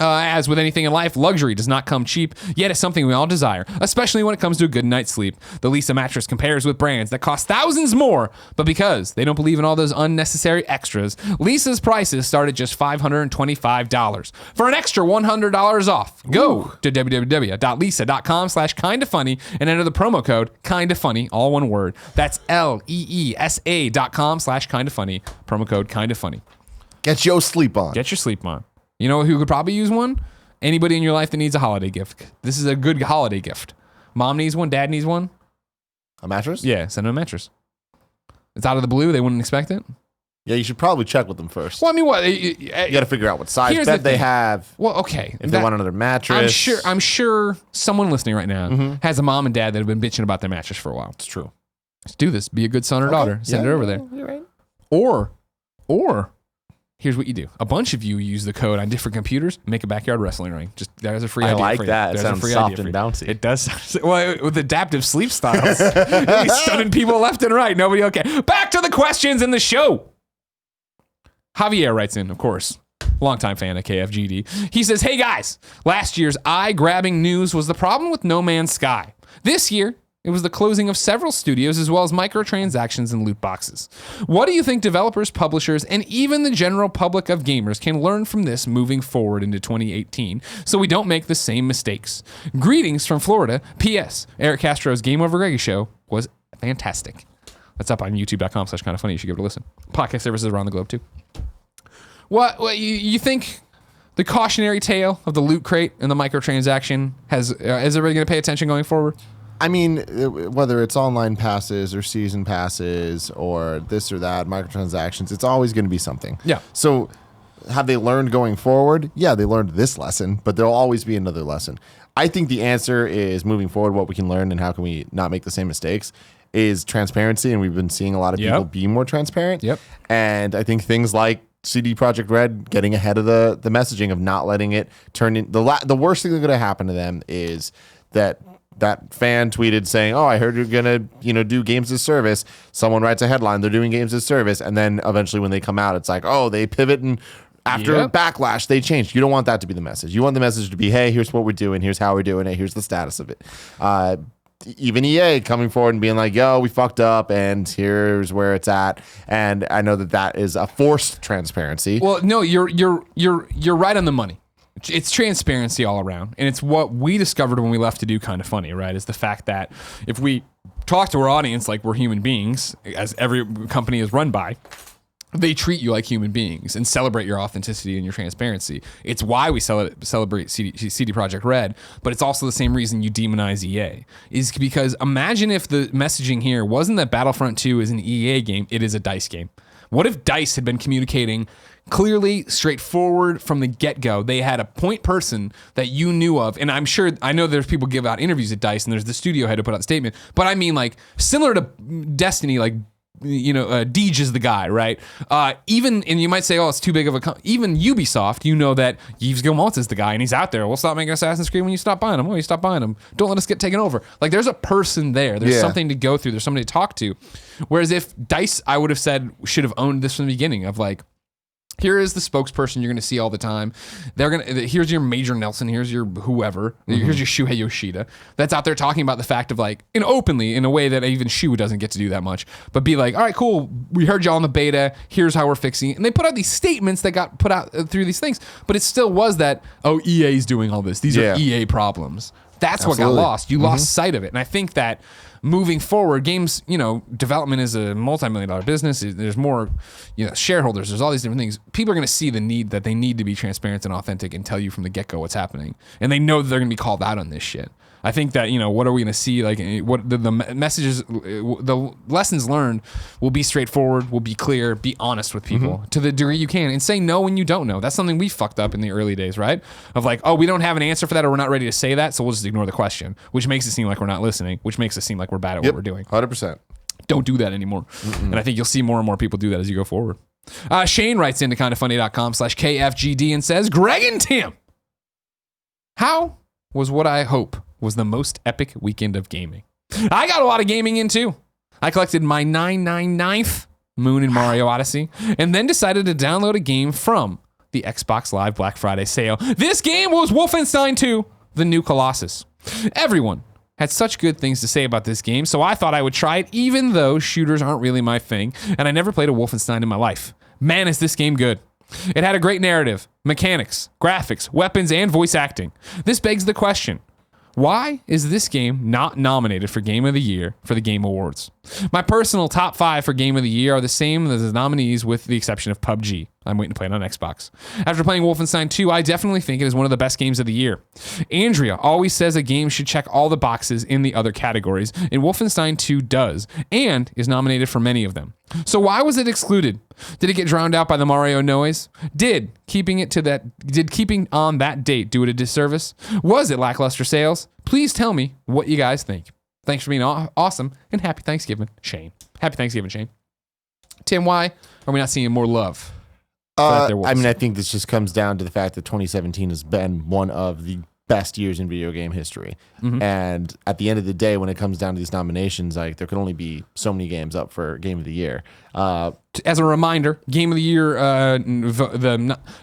As with anything in life, luxury does not come cheap, yet it's something we all desire, especially when it comes to a good night's sleep. The Lisa mattress compares with brands that cost thousands more, but because they don't believe in all those unnecessary extras, Lisa's prices start at just $525. For an extra $100 off, go to www.lisa.com/kindafunny and enter the promo code kindafunny, all one word. That's LEESA.com/kindafunny, promo code kindafunny. Get your sleep on. Get your sleep on. You know who could probably use one? Anybody in your life that needs a holiday gift. This is a good holiday gift. Mom needs one. Dad needs one. A mattress? Yeah, send them a mattress. It's out of the blue. They wouldn't expect it. Yeah, you should probably check with them first. Well, I mean, what? You got to figure out what size Here's the bed they thing. have. Well, okay. If they want another mattress. I'm sure someone listening right now has a mom and dad that have been bitching about their mattress for a while. It's true. Let's do this. Be a good son or daughter. Send it over there. You're right. Or here's what you do. A bunch of you use the code on different computers, make a backyard wrestling ring. Just there's a free idea. I like for you. that. It There's sounds a free soft idea and for you. bouncy. It does. Well, with adaptive sleep styles, you'll be stunning people left and right. Nobody okay. Back to the questions in the show. Javier writes in, of course. Longtime fan of KFGD. He says, hey guys, last year's eye-grabbing news was the problem with No Man's Sky. This year, it was the closing of several studios as well as microtransactions and loot boxes. What do you think developers, publishers, and even the general public of gamers can learn from this moving forward into 2018 so we don't make the same mistakes? Greetings from Florida. P.S. Eric Castro's Game Over Greggy show was fantastic. That's up on youtube.com/kindoffunny. You should give it a listen. Podcast services around the globe too. What you think the cautionary tale of the loot crate and the microtransaction is everybody going to pay attention going forward? I mean, whether it's online passes or season passes or this or that, microtransactions, it's always going to be something. Yeah. So have they learned going forward? Yeah, they learned this lesson, but there'll always be another lesson. I think the answer is moving forward, what we can learn and how can we not make the same mistakes is transparency. And we've been seeing a lot of people be more transparent. Yep. And I think things like CD Projekt Red getting ahead of the messaging of not letting it turn in. The worst thing that's going to happen to them is that fan tweeted saying, "Oh, I heard you're gonna, do games as service." Someone writes a headline, they're doing games as service, and then eventually when they come out, it's like, "Oh, they pivot and after backlash they changed." You don't want that to be the message. You want the message to be, "Hey, here's what we're doing. Here's how we're doing it. Here's the status of it." Even EA coming forward and being like, "Yo, we fucked up, and here's where it's at." And I know that is a forced transparency. Well, no, you're right on the money. It's transparency all around. And it's what we discovered when we left to do Kind of Funny, right? Is the fact that if we talk to our audience like we're human beings, as every company is run by, they treat you like human beings and celebrate your authenticity and your transparency. It's why we celebrate CD Projekt Red, but it's also the same reason you demonize EA. Is because imagine if the messaging here wasn't that Battlefront 2 is an EA game, it is a DICE game. What if DICE had been communicating clearly, straightforward from the get-go? They had a point person that you knew of, and I know there's people give out interviews at DICE, and there's the studio head to put out a statement, but I mean like similar to Destiny, like, Deej is the guy, right? And you might say, oh, it's too big of even Ubisoft, you know that Yves Guillemot is the guy, and he's out there. We'll stop making Assassin's Creed when you stop buying them. Oh, you stop buying them. Don't let us get taken over. Like, there's a person there. There's something to go through. There's somebody to talk to. Whereas if DICE, I would have said, should have owned this from the beginning of like, here is the spokesperson you're going to see all the time. Here's your Major Nelson. Here's your whoever. Here's your Shuhei Yoshida. That's out there talking about the fact of like, and openly in a way that even Shu doesn't get to do that much. But be like, all right, cool. We heard y'all in the beta. Here's how we're fixing it. And they put out these statements that got put out through these things. But it still was that, oh, EA's doing all this. These are EA problems. That's what got lost. You lost sight of it. And I think that moving forward, games, development is a multi-million-dollar business. There's more, shareholders. There's all these different things. People are going to see the need that they need to be transparent and authentic and tell you from the get-go what's happening. And they know that they're going to be called out on this shit. I think that, what are we going to see? Like, what the messages, the lessons learned will be straightforward, will be clear, be honest with people to the degree you can, and say no when you don't know. That's something we fucked up in the early days, right? Of like, oh, we don't have an answer for that, or we're not ready to say that, so we'll just ignore the question, which makes it seem like we're not listening, which makes it seem like we're bad at what we're doing. 100%. Don't do that anymore. And I think you'll see more and more people do that as you go forward. Shane writes into kindoffunny.com/KFGD and says, Greg and Tim, how was what I hope was the most epic weekend of gaming? I got a lot of gaming in too. I collected my 999th Moon in Mario Odyssey and then decided to download a game from the Xbox Live Black Friday sale. This game was Wolfenstein II, The New Colossus. Everyone had such good things to say about this game, so I thought I would try it even though shooters aren't really my thing, and I never played a Wolfenstein in my life. Man, is this game good. It had a great narrative, mechanics, graphics, weapons, and voice acting. This begs the question, why is this game not nominated for Game of the Year for the Game Awards? My personal top 5 for Game of the Year are the same as the nominees with the exception of PUBG. I'm waiting to play it on Xbox. After playing Wolfenstein 2, I definitely think it is one of the best games of the year. Andrea always says a game should check all the boxes in the other categories, and Wolfenstein 2 does, and is nominated for many of them. So why was it excluded? Did it get drowned out by the Mario noise? Did keeping on that date do it a disservice? Was it lackluster sales? Please tell me what you guys think. Thanks for being awesome, and happy Thanksgiving, Shane. Happy Thanksgiving, Shane. Tim, why are we not seeing more love? I mean, I think this just comes down to the fact that 2017 has been one of the best years in video game history. And at the end of the day, when it comes down to these nominations, like there can only be so many games up for Game of the Year. As a reminder, Game of the Year,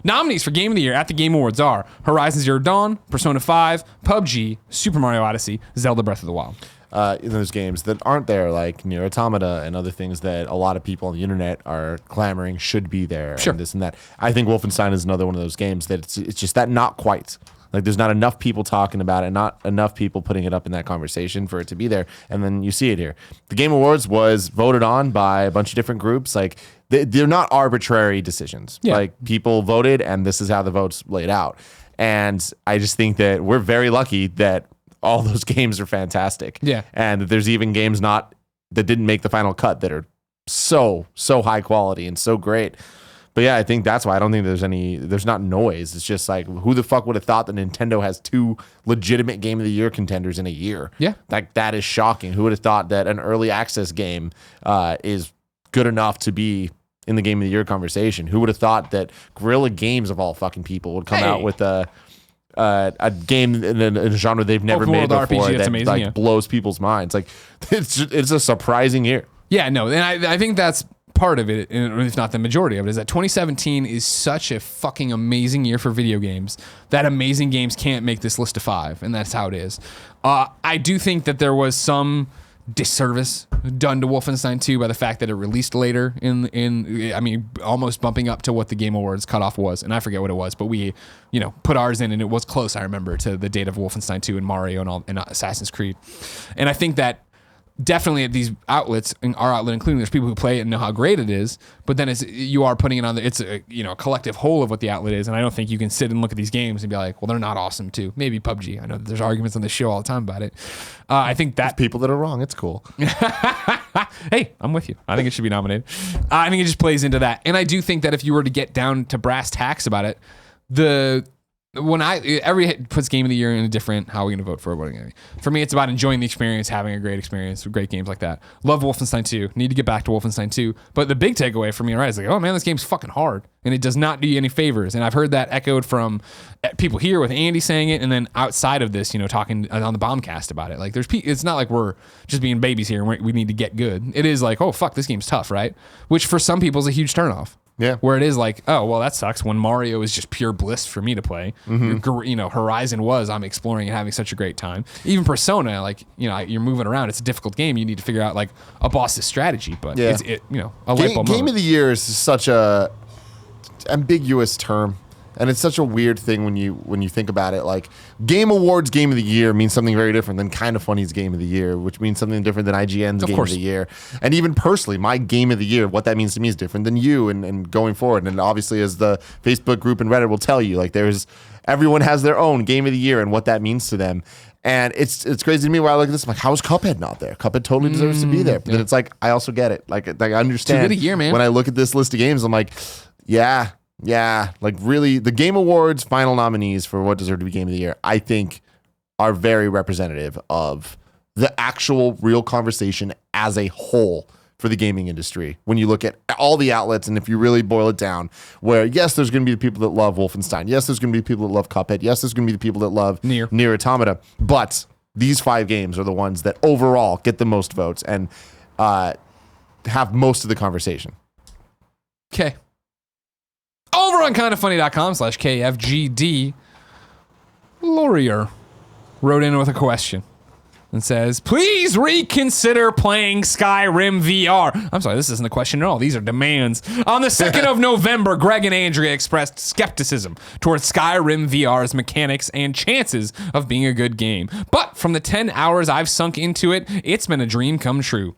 nominees for Game of the Year at the Game Awards are Horizon Zero Dawn, Persona 5, PUBG, Super Mario Odyssey, Zelda Breath of the Wild. Those games that aren't there, like Nier Automata and other things that a lot of people on the internet are clamoring should be there, Sure. and this and that. I think Wolfenstein is another one of those games that it's just that not quite. Like there's not enough people talking about it, not enough people putting it up in that conversation for it to be there, and then you see it here. The Game Awards was voted on by a bunch of different groups. Like they're not arbitrary decisions. Yeah. Like people voted, and this is how the votes laid out. And I just think that we're very lucky that all those games are fantastic. Yeah. And there's even games that didn't make the final cut that are so high quality and so great. But yeah, I think that's why I don't think there's not noise. It's just like, who the fuck would have thought that Nintendo has 2 legitimate Game of the Year contenders in a year? Yeah. Like that is shocking. Who would have thought that an early access game is good enough to be in the Game of the Year conversation? Who would have thought that Guerrilla Games of all fucking people would come out with a game in a genre they've never Open made world before RPG, that's that amazing, like yeah. blows people's minds. Like it's a surprising year. Yeah, no, and I think that's part of it, if not the majority of it, is that 2017 is such a fucking amazing year for video games that amazing games can't make this list of 5, and that's how it is. I do think that there was some disservice done to Wolfenstein 2 by the fact that it released later in almost bumping up to what the Game Awards cutoff was, and I forget what it was, but we put ours in and it was close, I remember, to the date of Wolfenstein 2 and Mario and Assassin's Creed. And I think that definitely at these outlets, and our outlet including, there's people who play it and know how great it is, but then you are putting it on it's a collective whole of what the outlet is, and I don't think you can sit and look at these games and be like, well, they're not awesome too. Maybe PUBG. I know that there's arguments on the show all the time about it. I think that There's people that are wrong. It's cool. Hey, I'm with you. I think it should be nominated. I think it just plays into that, and I do think that if you were to get down to brass tacks about it, every puts Game of the Year in a different, how are we going to vote for it? What are we gonna do? For me, it's about enjoying the experience, having a great experience with great games like that. Love Wolfenstein 2. Need to get back to Wolfenstein 2. But the big takeaway for me, right, is like, oh man, this game's fucking hard. And it does not do you any favors. And I've heard that echoed from people here with Andy saying it, and then outside of this, talking on the Bombcast about it. Like, it's not like we're just being babies here and we need to get good. It is like, oh fuck, this game's tough, right? Which for some people is a huge turnoff. Yeah. Where it is like, oh, well, that sucks when Mario is just pure bliss for me to play. Horizon I'm exploring and having such a great time. Even Persona, like, you're moving around. It's a difficult game. You need to figure out like a boss's strategy, but Yeah. it's a light bulb Game moment. of the Year is such a ambiguous term. And it's such a weird thing when you think about it. Like, Game Awards Game of the Year means something very different than Kind of Funny's Game of the Year, which means something different than IGN's Game of the Year. And even personally, my Game of the Year, what that means to me is different than you and going forward. And obviously, as the Facebook group and Reddit will tell you, like everyone has their own Game of the Year and what that means to them. And it's crazy to me where I look at this, I'm like, how is Cuphead not there? Cuphead totally deserves to be there. But then it's like, I also get it. Like I understand. Too good a year, man. When I look at this list of games, I'm like, yeah, like really, the Game Awards final nominees for what deserved to be Game of the Year, I think, are very representative of the actual real conversation as a whole for the gaming industry. When you look at all the outlets, and if you really boil it down, where yes, there's going to be the people that love Wolfenstein, yes, there's going to be people that love Cuphead, yes, there's going to be the people that love Nier Automata, but these 5 games are the ones that overall get the most votes and have most of the conversation. Okay. Over on kindoffunny.com/KFGD, Laurier wrote in with a question and says, please reconsider playing Skyrim VR. I'm sorry, this isn't a question at all. These are demands. On the 2nd of November, Greg and Andrea expressed skepticism towards Skyrim VR's mechanics and chances of being a good game. But from the 10 hours I've sunk into it, it's been a dream come true.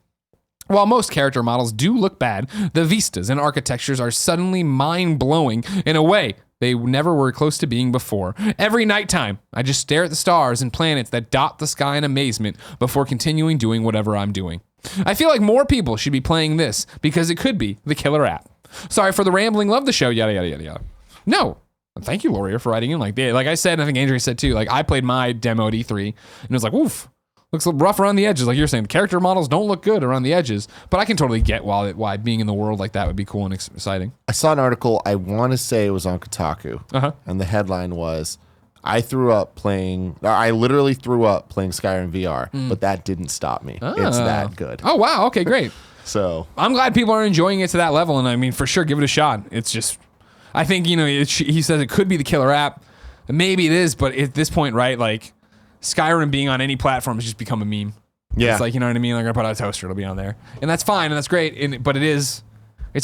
While most character models do look bad, the vistas and architectures are suddenly mind-blowing in a way they never were close to being before. Every nighttime, I just stare at the stars and planets that dot the sky in amazement before continuing doing whatever I'm doing. I feel like more people should be playing this because it could be the killer app. Sorry for the rambling, love the show, yada, yada, yada, yada. No. Thank you, Laurier, for writing in like that. Like I said, and I think Andrea said too, like I played my demo at E3 and it was like, oof. looks rough around the edges. Like you're saying, character models don't look good around the edges, but I can totally get why being in the world like that would be cool and exciting. I saw an article, I want to say it was on Kotaku, and the headline was, I literally threw up playing Skyrim VR, but that didn't stop me. It's that good. Oh, wow. Okay, great. So I'm glad people are enjoying it to that level, and I mean, for sure, give it a shot. It's just, I think, he says it could be the killer app. Maybe it is, but at this point, right, like, Skyrim being on any platform has just become a meme. Yeah. It's like, you know what I mean? Like, I put out a toaster, it'll be on there. And that's fine, and that's great, but it's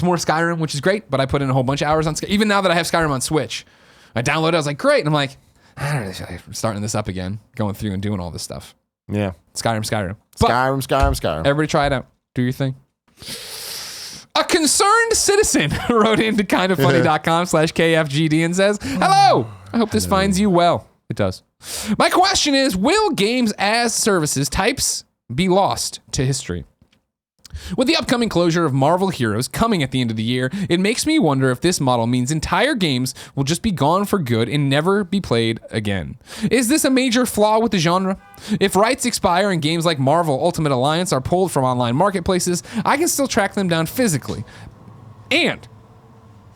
more Skyrim, which is great, but I put in a whole bunch of hours on Skyrim. Even now that I have Skyrim on Switch, I downloaded it, I was like, great, and I'm like, I don't know, I'm starting this up again, going through and doing all this stuff. Yeah. Skyrim. But Skyrim. Everybody try it out. Do your thing. A concerned citizen wrote into kindoffunny.com/KFGD and says, hello, I hope this finds you well. It does. My question is, will games as services types be lost to history? With the upcoming closure of Marvel Heroes coming at the end of the year, it makes me wonder if this model means entire games will just be gone for good and never be played again. Is this a major flaw with the genre? If rights expire and games like Marvel Ultimate Alliance are pulled from online marketplaces, I can still track them down physically and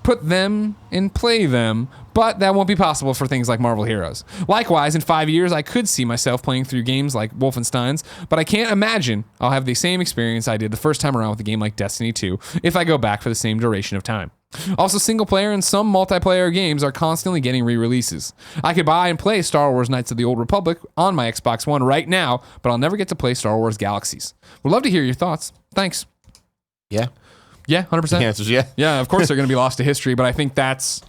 put them and play them, but that won't be possible for things like Marvel Heroes. Likewise, in 5 years, I could see myself playing through games like Wolfenstein's, but I can't imagine I'll have the same experience I did the first time around with a game like Destiny 2 if I go back for the same duration of time. Also, single player and some multiplayer games are constantly getting re-releases. I could buy and play Star Wars Knights of the Old Republic on my Xbox One right now, but I'll never get to play Star Wars Galaxies. Would love to hear your thoughts. Thanks. Yeah. Yeah, 100%. The answer's yeah. Yeah, of course they're going to be lost to history, but I think that's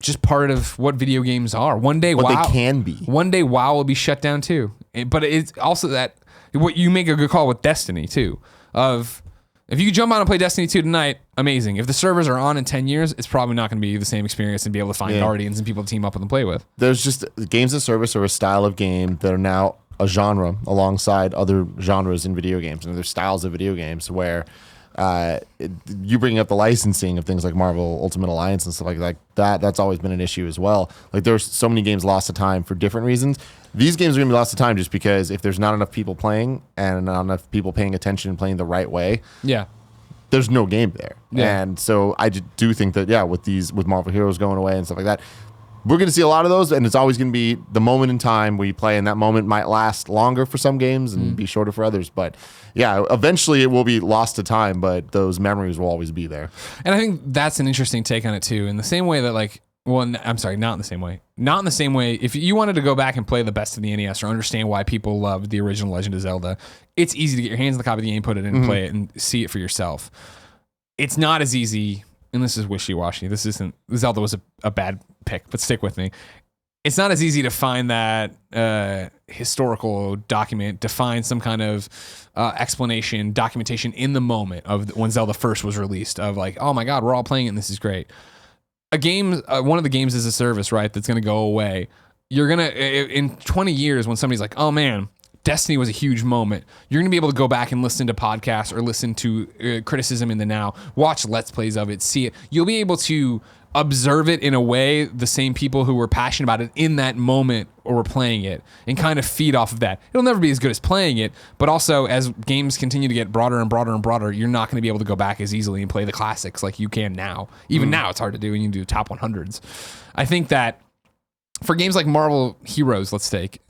just part of what video games are. One day, What WoW they can be. One day, WoW will be shut down too. But it's also that what you make a good call with Destiny too. Of if you could jump on and play Destiny 2 tonight, amazing. If the servers are on in 10 years, it's probably not going to be the same experience and be able to find guardians and people to team up with and play with. There's just games as service are a style of game that are now a genre alongside other genres in video games, and there's styles of video games where. You bring up the licensing of things like Marvel Ultimate Alliance and stuff like that. That's always been an issue as well. Like there's so many games lost to time for different reasons. These games are gonna be lost to time just because if there's not enough people playing and not enough people paying attention and playing the right way, there's no game there. Yeah. And so I do think that with Marvel Heroes going away and stuff like that, we're going to see a lot of those, and it's always going to be the moment in time where you play, and that moment might last longer for some games and be shorter for others. But yeah, eventually it will be lost to time, but those memories will always be there. And I think that's an interesting take on it too. In the same way that not in the same way. Not in the same way. If you wanted to go back and play the best of the NES or understand why people loved the original Legend of Zelda, it's easy to get your hands on the copy of the game, put it in, and play it, and see it for yourself. It's not as easy. And this is wishy-washy. Zelda was a bad pick, but stick with me. It's not as easy to find that historical document, to find some kind of explanation, documentation in the moment of when Zelda first was released of like, oh my God, we're all playing it and this is great. A game, one of the games is a service, right, that's going to go away. You're going to, in 20 years, when somebody's like, oh man, Destiny was a huge moment, you're going to be able to go back and listen to podcasts or listen to criticism in the now, watch Let's Plays of it, see it. You'll be able to observe it in a way the same people who were passionate about it in that moment or were playing it and kind of feed off of that. It'll never be as good as playing it, but also as games continue to get broader and broader and broader, you're not going to be able to go back as easily and play the classics like you can now. Even now it's hard to do, and you can do top 100s. I think that for games like Marvel Heroes, let's take,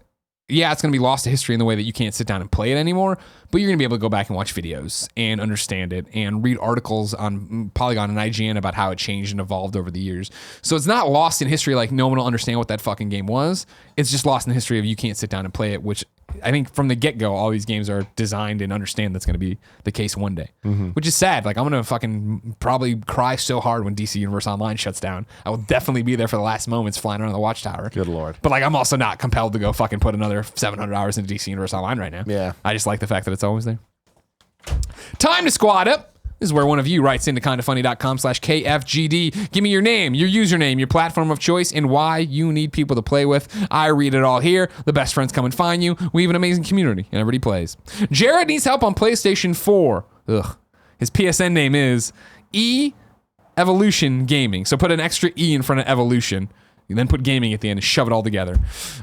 it's going to be lost to history in the way that you can't sit down and play it anymore, but you're going to be able to go back and watch videos and understand it and read articles on Polygon and IGN about how it changed and evolved over the years. So it's not lost in history like no one will understand what that fucking game was. It's just lost in the history of you can't sit down and play it, which I think from the get-go, all these games are designed and understand that's going to be the case one day, which is sad. Like, I'm going to fucking probably cry so hard when DC Universe Online shuts down. I will definitely be there for the last moments flying around the Watchtower. Good Lord. But like, I'm also not compelled to go fucking put another 700 hours into DC Universe Online right now. Yeah. I just like the fact that it's always there. Time to squad up. This is where one of you writes into kindoffunny.com/KFGD. Give me your name, your username, your platform of choice, and why you need people to play with. I read it all here. The best friends come and find you. We have an amazing community, and everybody plays. Jared needs help on PlayStation 4. Ugh. His PSN name is Evolution Gaming. So put an extra E in front of Evolution, and then put gaming at the end and shove it all together.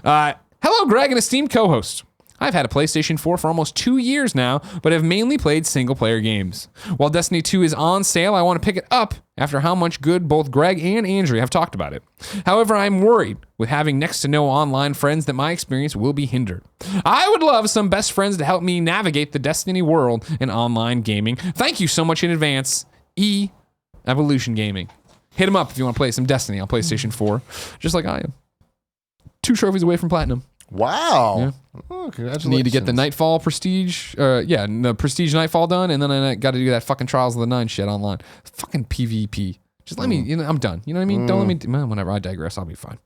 Hello, Greg, and esteemed co-host. I've had a PlayStation 4 for almost 2 years now, but have mainly played single-player games. While Destiny 2 is on sale, I want to pick it up after how much good both Greg and Andrea have talked about it. However, I'm worried, with having next to no online friends, that my experience will be hindered. I would love some best friends to help me navigate the Destiny world in online gaming. Thank you so much in advance, Evolution Gaming. Hit him up if you want to play some Destiny on PlayStation 4, just like I am. 2 trophies away from Platinum. Wow. Yeah. Oh, congratulations. Need to get the Nightfall Prestige, the Prestige Nightfall done, and then I got to do that fucking Trials of the Nine shit online. Fucking PvP. Just let me, I'm done. You know what I mean? Don't let me, whenever I digress, I'll be fine.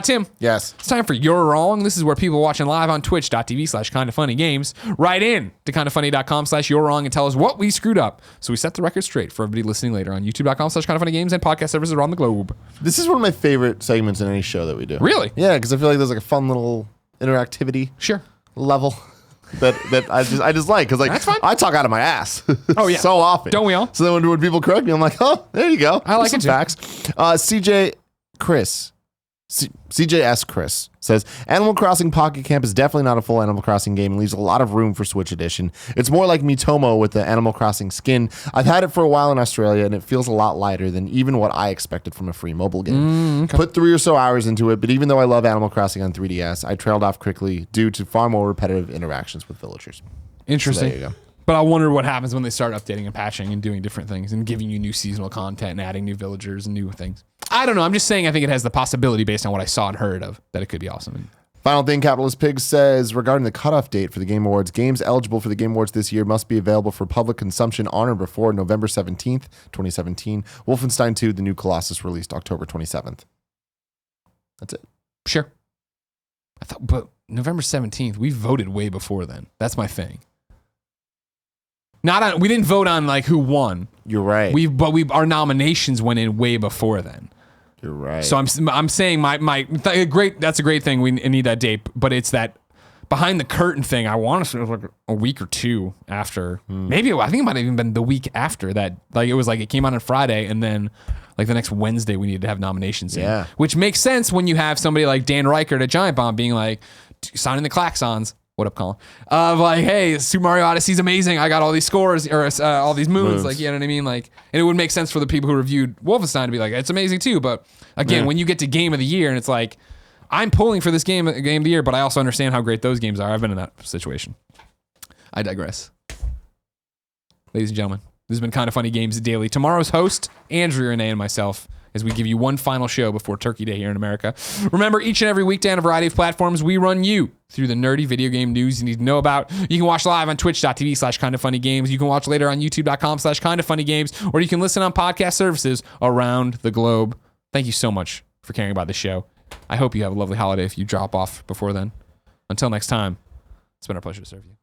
Tim. Yes. It's time for You're Wrong. This is where people watching live on twitch.tv/kindoffunnygames write in to kindoffunny.com/you're wrong and tell us what we screwed up. So we set the record straight for everybody listening later on youtube.com/kindoffunnygames and podcast services around the globe. This is one of my favorite segments in any show that we do. Really? Yeah, because I feel like there's like a fun little interactivity Sure. level that I just like, because like That's fine. I talk out of my ass. Oh, yeah. So often. Don't we all? So then when people correct me, I'm like, oh, there you go. I like There's it some too. facts. CJS Chris says, Animal Crossing Pocket Camp is definitely not a full Animal Crossing game and leaves a lot of room for Switch Edition. It's more like Miitomo with the Animal Crossing skin. I've had it for a while in Australia and it feels a lot lighter than even what I expected from a free mobile game. Okay. Put 3 or so hours into it, but even though I love Animal Crossing on 3DS, I trailed off quickly due to far more repetitive interactions with villagers. Interesting. So there you go. But I wonder what happens when they start updating and patching and doing different things and giving you new seasonal content and adding new villagers and new things. I don't know. I'm just saying I think it has the possibility based on what I saw and heard of that it could be awesome. Final thing, Capitalist Pig says, regarding the cutoff date for the Game Awards, games eligible for the Game Awards this year must be available for public consumption on or before November 17th, 2017. Wolfenstein II, The New Colossus, released October 27th. That's it. Sure. I thought, but November 17th, we voted way before then. That's my thing. We didn't vote on like who won. You're right. Our nominations went in way before then. You're right. So I'm saying that's a great thing. We need that date, but it's that behind the curtain thing. I want to say it was like a week or two after. Maybe I think it might have even been the week after that. Like it was like it came out on Friday and then like the next Wednesday we needed to have nominations in. Which makes sense when you have somebody like Dan Reichert at Giant Bomb being like signing the klaxons. What up, Colin? Of like, hey, Super Mario Odyssey is amazing. I got all these scores or all these moons. Like, you know what I mean? Like, and it would make sense for the people who reviewed Wolfenstein to be like, it's amazing too. But again, when you get to Game of the Year and it's like, I'm pulling for this game of the year, but I also understand how great those games are. I've been in that situation. I digress. Ladies and gentlemen, this has been Kind of Funny Games Daily. Tomorrow's host, Andrew, Renee, and myself, as we give you one final show before Turkey Day here in America. Remember, each and every weekday on a variety of platforms, we run you through the nerdy video game news you need to know about. You can watch live on twitch.tv/kindoffunnygames. You can watch later on youtube.com/kindoffunnygames, or you can listen on podcast services around the globe. Thank you so much for caring about the show. I hope you have a lovely holiday if you drop off before then. Until next time, it's been our pleasure to serve you.